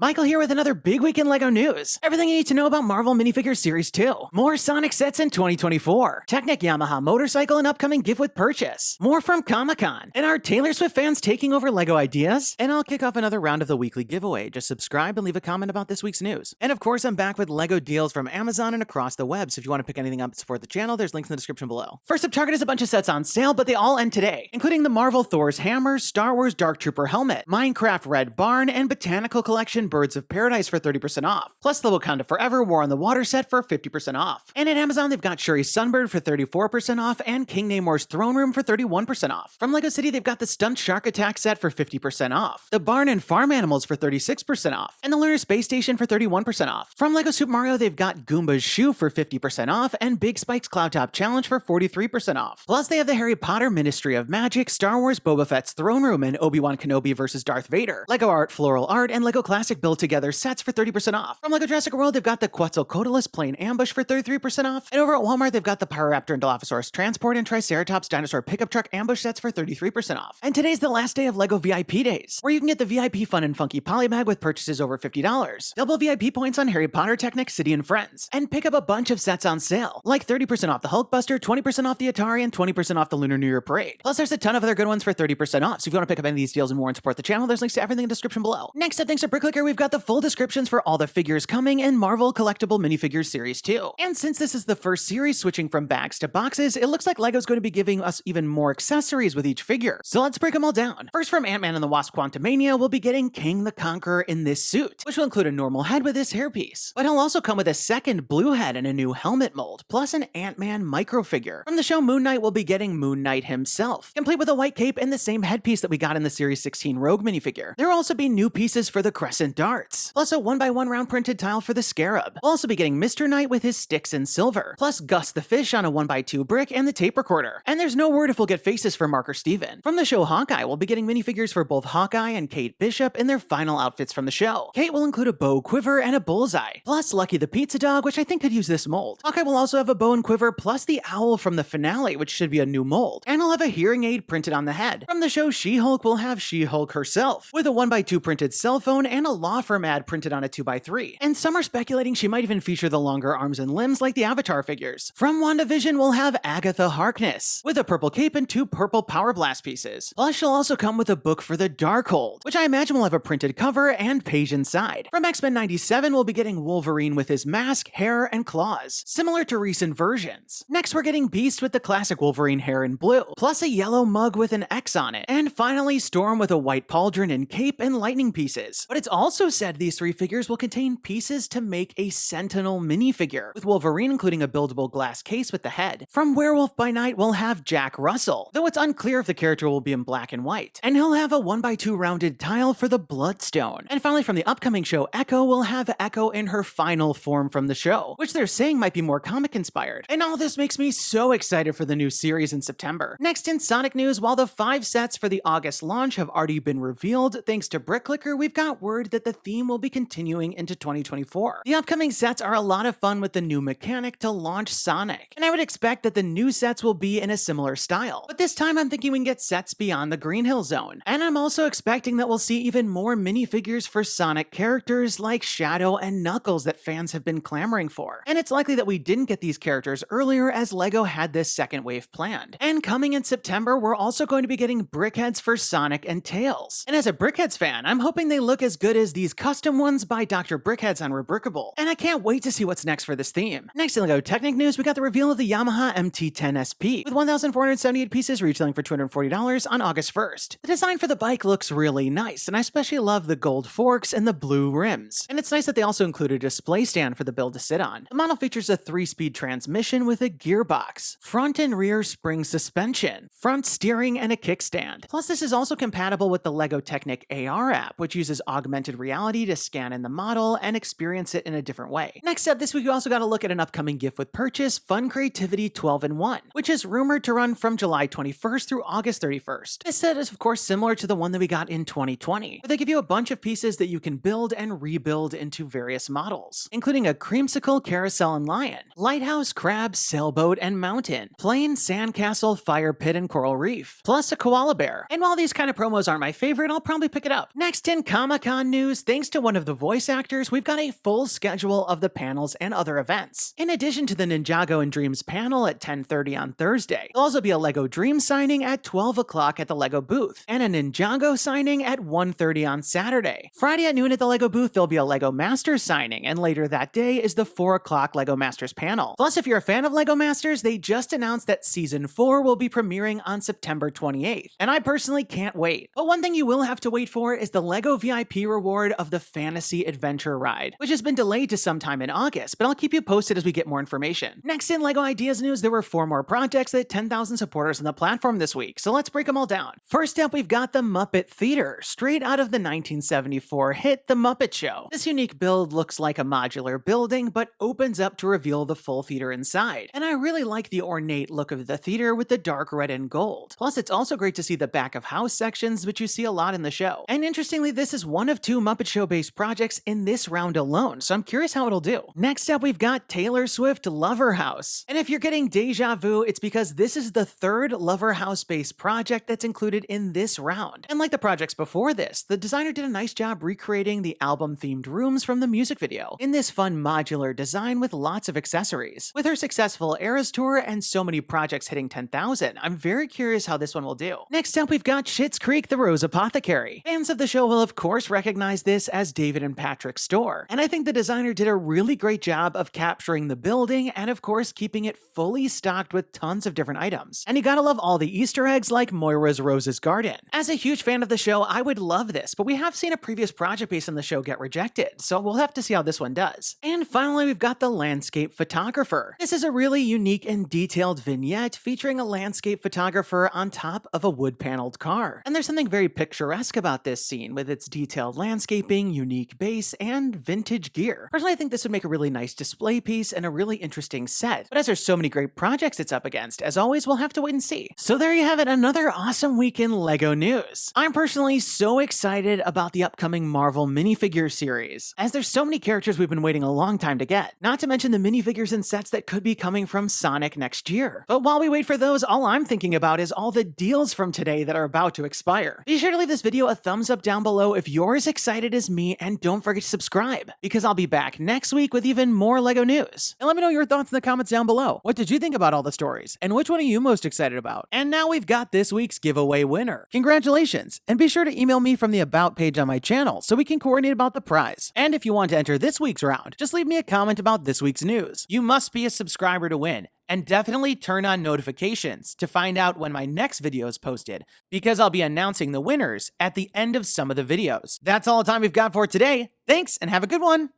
Michael here with another big week in LEGO news. Everything you need to know about Marvel Minifigures Series 2. More Sonic sets in 2024. Technic Yamaha motorcycle and upcoming gift with purchase. More from Comic-Con. And are Taylor Swift fans taking over LEGO ideas? And I'll kick off another round of the weekly giveaway. Just subscribe and leave a comment about this week's news. And of course, I'm back with LEGO deals from Amazon and across the web. So if you want to pick anything up to support the channel, there's links in the description below. First up, Target has a bunch of sets on sale, but they all end today, including the Marvel Thor's hammer, Star Wars Dark Trooper helmet, Minecraft Red Barn, and Botanical Collection Birds of Paradise for 30% off. Plus the Wakanda Forever War on the Water set for 50% off. And at Amazon, they've got Shuri's Sunbird for 34% off and King Namor's Throne Room for 31% off. From LEGO City, they've got the Stunt Shark Attack set for 50% off, the Barn and Farm Animals for 36% off, and the Lunar Space Station for 31% off. From LEGO Super Mario, they've got Goomba's Shoe for 50% off and Big Spike's Cloud Top Challenge for 43% off. Plus, they have the Harry Potter Ministry of Magic, Star Wars Boba Fett's Throne Room, and Obi-Wan Kenobi vs. Darth Vader, LEGO Art Floral Art, and LEGO Classic Build Together sets for 30% off. From LEGO Jurassic World, they've got the Quetzalcoatlus Plain Ambush for 33% off, and over at Walmart, they've got the Pyroraptor and Dilophosaurus Transport and Triceratops Dinosaur Pickup Truck Ambush sets for 33% off. And today's the last day of LEGO VIP days, where you can get the VIP Fun and Funky Polybag with purchases over $50, double VIP points on Harry Potter, Technic, City, and Friends, and pick up a bunch of sets on sale, like 30% off the Hulkbuster, 20% off the Atari, and 20% off the Lunar New Year Parade. Plus, there's a ton of other good ones for 30% off, so if you want to pick up any of these deals and more and support the channel, there's links to everything in the description below. Next up, thanks to Bricklicker, we've got the full descriptions for all the figures coming in Marvel Collectible Minifigures Series 2. And since this is the first series switching from bags to boxes, it looks like LEGO's going to be giving us even more accessories with each figure. So let's break them all down. First, from Ant-Man and the Wasp Quantumania, we'll be getting Kang the Conqueror in this suit, which will include a normal head with this hairpiece. But he'll also come with a second blue head and a new helmet mold, plus an Ant-Man micro figure. From the show Moon Knight, we'll be getting Moon Knight himself, complete with a white cape and the same headpiece that we got in the Series 16 Rogue minifigure. There will also be new pieces for the Crescent Darts, plus a 1x1 round printed tile for the Scarab. We'll also be getting Mr. Knight with his sticks in silver, plus Gus the Fish on a 1x2 brick and the tape recorder. And there's no word if we'll get faces for Mark or Steven. From the show Hawkeye, we'll be getting minifigures for both Hawkeye and Kate Bishop in their final outfits from the show. Kate will include a bow quiver and a bullseye, plus Lucky the Pizza Dog, which I think could use this mold. Hawkeye will also have a bow and quiver, plus the owl from the finale, which should be a new mold. And he'll have a hearing aid printed on the head. From the show She-Hulk, we'll have She-Hulk herself, with a 1x2 printed cell phone and a law firm ad printed on a 2x3. And some are speculating she might even feature the longer arms and limbs like the Avatar figures. From WandaVision, we'll have Agatha Harkness, with a purple cape and 2 purple Power Blast pieces. Plus, she'll also come with a book for the Darkhold, which I imagine will have a printed cover and page inside. From X-Men 97, we'll be getting Wolverine with his mask, hair, and claws, similar to recent versions. Next, we're getting Beast with the classic Wolverine hair in blue, plus a yellow mug with an X on it. And finally, Storm with a white pauldron and cape and lightning pieces. But it's also said these 3 figures will contain pieces to make a Sentinel minifigure, with Wolverine including a buildable glass case with the head. From Werewolf by Night, we'll have Jack Russell, though it's unclear if the character will be in black and white. And he'll have a 1x2 rounded tile for the Bloodstone. And finally, from the upcoming show Echo, we'll have Echo in her final form from the show, which they're saying might be more comic inspired. And all this makes me so excited for the new series in September. Next in Sonic news, while the 5 sets for the August launch have already been revealed, thanks to Bricklicker, we've got word that the theme will be continuing into 2024. The upcoming sets are a lot of fun with the new mechanic to launch Sonic, and I would expect that the new sets will be in a similar style. But this time I'm thinking we can get sets beyond the Green Hill Zone. And I'm also expecting that we'll see even more minifigures for Sonic characters like Shadow and Knuckles that fans have been clamoring for. And it's likely that we didn't get these characters earlier as LEGO had this second wave planned. And coming in September, we're also going to be getting Brickheadz for Sonic and Tails. And as a Brickheadz fan, I'm hoping they look as good as these custom ones by Dr. Brickheadz on Rebrickable. And I can't wait to see what's next for this theme. Next in LEGO Technic news, we got the reveal of the Yamaha MT-10 SP, with 1,478 pieces retailing for $240 on August 1st. The design for the bike looks really nice, and I especially love the gold forks and the blue rims. And it's nice that they also include a display stand for the build to sit on. The model features a 3-speed transmission with a gearbox, front and rear spring suspension, front steering, and a kickstand. Plus, this is also compatible with the LEGO Technic AR app, which uses augmented reality to scan in the model and experience it in a different way. Next up, this week we also got to look at an upcoming gift with purchase, Fun Creativity 12-in-1, which is rumored to run from July 21st through August 31st. This set is of course similar to the one that we got in 2020, where they give you a bunch of pieces that you can build and rebuild into various models, including a creamsicle, carousel, and lion, lighthouse, crab, sailboat, and mountain, plane, sandcastle, fire pit, and coral reef, plus a koala bear. And while these kind of promos aren't my favorite, I'll probably pick it up. Next in Comic-Con news, news, thanks to one of the voice actors, we've got a full schedule of the panels and other events. In addition to the Ninjago and Dreams panel at 10:30 on Thursday, there'll also be a LEGO Dreams signing at 12 o'clock at the LEGO booth, and a Ninjago signing at 1:30 on Saturday. Friday at noon at the LEGO booth, there'll be a LEGO Masters signing, and later that day is the 4 o'clock LEGO Masters panel. Plus, if you're a fan of LEGO Masters, they just announced that Season 4 will be premiering on September 28th, and I personally can't wait. But one thing you will have to wait for is the LEGO VIP reward of the Fantasy Adventure Ride, which has been delayed to sometime in August, but I'll keep you posted as we get more information. Next in LEGO Ideas news, there were 4 more projects that 10,000 supporters on the platform this week, so let's break them all down. First up, we've got the Muppet Theater, straight out of the 1974 hit The Muppet Show. This unique build looks like a modular building, but opens up to reveal the full theater inside, and I really like the ornate look of the theater with the dark red and gold. Plus, it's also great to see the back of house sections, which you see a lot in the show. And interestingly, this is one of 2 Muppet Show-based projects in this round alone, so I'm curious how it'll do. Next up, we've got Taylor Swift Lover House. And if you're getting deja vu, it's because this is the 3rd Lover House-based project that's included in this round. And like the projects before this, the designer did a nice job recreating the album-themed rooms from the music video in this fun modular design with lots of accessories. With her successful Eras tour and so many projects hitting 10,000, I'm very curious how this one will do. Next up, we've got Schitt's Creek The Rose Apothecary. Fans of the show will of course recognize this as David and Patrick's store, and I think the designer did a really great job of capturing the building and of course keeping it fully stocked with tons of different items. And you gotta love all the Easter eggs like Moira's Rose's Garden. As a huge fan of the show, I would love this, but we have seen a previous project based on the show get rejected, so we'll have to see how this one does. And finally, we've got the Landscape Photographer. This is a really unique and detailed vignette featuring a landscape photographer on top of a wood-paneled car. And there's something very picturesque about this scene with its detailed landscaping, unique base, and vintage gear. Personally, I think this would make a really nice display piece and a really interesting set. But as there's so many great projects it's up against, as always, we'll have to wait and see. So there you have it, another awesome week in LEGO news. I'm personally so excited about the upcoming Marvel minifigure series, as there's so many characters we've been waiting a long time to get, not to mention the minifigures and sets that could be coming from Sonic next year. But while we wait for those, all I'm thinking about is all the deals from today that are about to expire. Be sure to leave this video a thumbs up down below if you're as excited as me, and don't forget to subscribe, because I'll be back next week with even more LEGO news. And let me know your thoughts in the comments down below. What did you think about all the stories, and which one are you most excited about? And now we've got this week's giveaway winner. Congratulations, and be sure to email me from the About page on my channel so we can coordinate about the prize. And if you want to enter this week's round, just leave me a comment about this week's news. You must be a subscriber to win, and definitely turn on notifications to find out when my next video is posted, because I'll be announcing the winners at the end of some of the videos. That's all the time we've got for today. Thanks, and have a good one!